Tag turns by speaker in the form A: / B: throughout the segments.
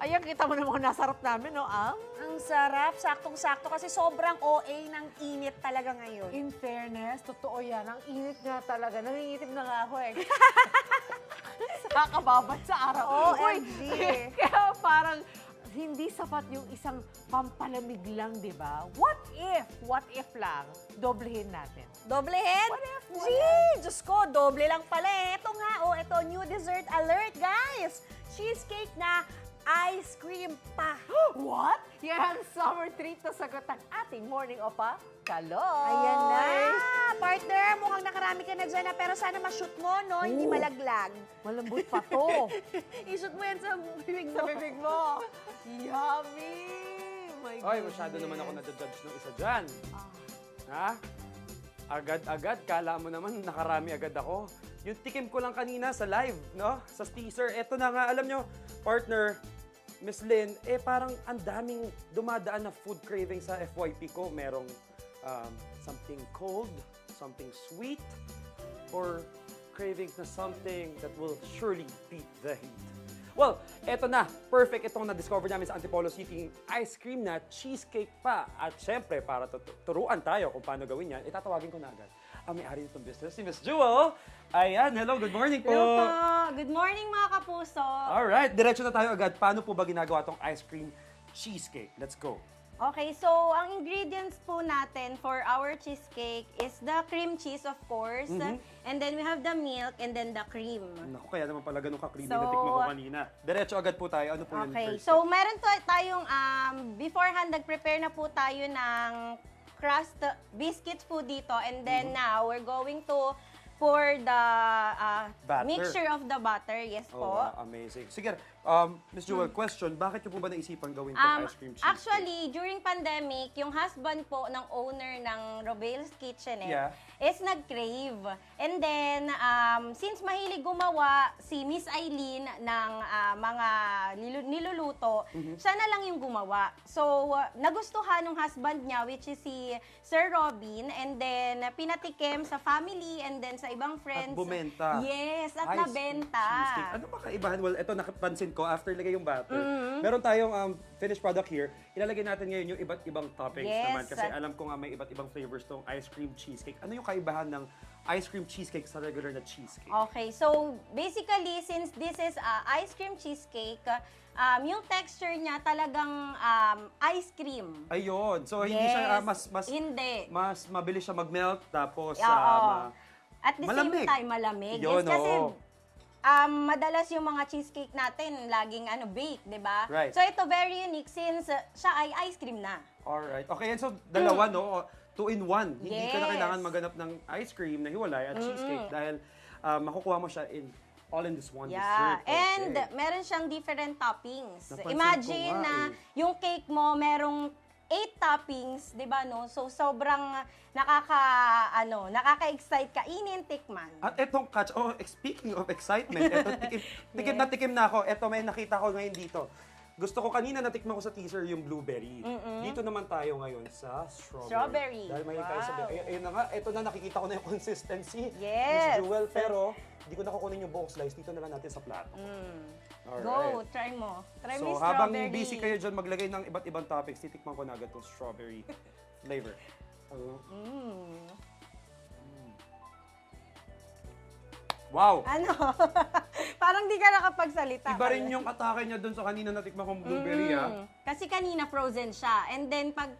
A: Ayan, kita mo naman nasarap namin, no,
B: Ang sarap, saktong-sakto kasi sobrang OA ng init talaga ngayon.
A: In fairness, totoo yan. Ang init nga talaga. Nangingitim na nga ako eh. Nakakababad sa araw.
B: OMG.
A: Kaya parang hindi sapat yung isang pampalamig lang, di ba? What if lang, doblehin natin.
B: Doblehin?
A: What if?
B: Gee, Diyos ko, doble lang pala eh. Ito nga, ito, new dessert alert, guys! Cheesecake na ice cream pa.
A: What? Yan, summer treat na sagot ang ating morning opa, Kaloy.
B: Ayan na. Partner, mukhang nakarami ka na dyan na, pero sana ma-shoot mo, no? Hindi
A: Oo.
B: malaglag.
A: Malambot pa to.
B: I-shoot mo yan sa bibig
A: Sa
B: mo.
A: bibig mo. Yummy! My
C: Ay, masyado naman ako nadadjudge ng isa dyan. Ha? Agad-agad, kala mo naman nakarami agad ako. Yung tikim ko lang kanina sa live, no? Sa teaser, eto na nga, alam nyo, partner, Miss Lynn, parang ang daming dumadaan na food craving sa FYP ko. Merong something cold, something sweet, or cravings na something that will surely beat the heat. Well, eto na. Perfect itong na-discover namin sa Antipolo City, ice cream na cheesecake pa. At syempre, para turuan tayo kung paano gawin yan, itatawagin ko na agad ang may-ari nitong business, si Miss Jewel. Ayan, hello, good morning po.
B: Hello po. Good morning, mga kapuso.
C: Alright, diretso na tayo agad. Paano po ba ginagawa tong ice cream cheesecake? Let's go.
B: Okay, so ang ingredients po natin for our cheesecake is the cream cheese, of course. And then we have the milk and then the cream.
C: Naku, kaya naman pala ganun ka-creamy
B: So,
C: na tikman ko kanina. Diretso agad po tayo. Ano po yung
B: Okay,
C: first
B: so meron tayong, beforehand, nag-prepare na po tayo ng crust biscuits po dito. And then now, we're going to pour the
C: Batter.
B: mixture of the butter. Yes
C: Oh,
B: po.
C: wow, amazing. Sige, Miss Jewel, question, bakit niyo po ba naisipan gawin itong ice cream cheesecake?
B: Actually, during pandemic, yung husband po ng owner ng Robel's Kitchenette
C: Yeah.
B: is nag-crave. And then, since mahilig gumawa si Miss Eileen ng mga niluluto, siya na lang yung gumawa. So, nagustuhan ng husband niya, which is si Sir Robin, and then pinatikim sa family and then sa ibang friends.
C: At bumenta.
B: Yes, at
C: Ice cream
B: nabenta.
C: cheesecake. Ano ba kaibahan? Well, ito nakapansin ko, after lagay yung batter, meron tayong finished product here. Ilalagay natin ngayon yung iba't ibang toppings
B: Yes.
C: naman. Kasi alam ko nga may iba't ibang flavors tong ice cream cheesecake. Ano yung kaibahan ng ice cream cheesecake sa regular na cheesecake?
B: Okay, so basically, since this is ice cream cheesecake, yung texture niya talagang ice cream.
C: Ayun. So, hindi siya
B: Hindi.
C: mas mabilis siya mag-melt tapos
B: Oo. At the
C: malamig.
B: same time, malamig.
C: Yun,
B: Yes, kasi
C: oo.
B: madalas yung mga cheesecake natin laging bake, di ba?
C: Right.
B: So ito very unique since siya ay ice cream na.
C: Alright. Okay, and so dalawa, no? 2-in-1. Hindi ka na
B: Yes.
C: kailangan maganap ng ice cream na hiwalay at cheesecake dahil makukuha mo siya all in this one
B: Yeah,
C: dessert. Okay.
B: and meron siyang different toppings.
C: Napansin ko
B: Imagine
C: nga
B: na
C: eh.
B: yung cake mo merong 8 toppings, 'di ba no? So sobrang nakaka-excite kainin, tikman.
C: At etong catch, speaking of excitement, eto, tikim na ako. Eto, may nakita ko ngayon dito. Gusto ko kanina natikman ko sa teaser yung blueberry. Dito naman tayo ngayon sa strawberry.
B: Strawberry.
C: Dahil may tayo sa ayun na nga, eto na nakikita ko na yung consistency.
B: Yes.
C: Miss Jewel, pero hindi ko nakukunin yung buong slice. Dito na lang natin sa plato. Alright.
B: Go, try mo. Try mo
C: So,
B: yung
C: habang
B: strawberry.
C: busy kayo dyan maglagay ng iba't ibang topics, titikman ko na agad itong strawberry flavor. Wow!
B: Ano? Parang di ka nakapagsalita.
C: Iba rin yung atake niya dun sa kanina natikman kong blueberry, ha?
B: Kasi kanina frozen siya. And then pag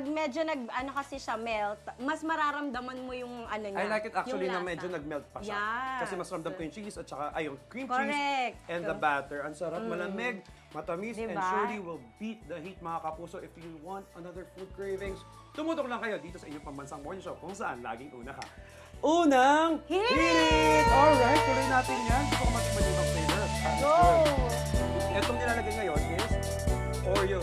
B: medyo kasi siya melt, mas mararamdaman mo yung niya.
C: I like it actually
B: yung
C: na
B: lasa.
C: medyo nag-melt pa siya.
B: Yeah.
C: Kasi mas ramdam ko yung cheese at saka, yung cream
B: Correct.
C: cheese and the batter. Ang sarap, malamig, matamis, and
B: Diba?
C: surely will beat the heat, mga kapuso. If you want another food cravings, tumutok lang kayo dito sa inyong pambansang morning show kung saan laging una ka. Unang
B: Hirit!
C: Alright, tuloy natin yan. Gusto ko matikman yung flavor.
B: Go!
C: Itong nilalagay ngayon is Oreo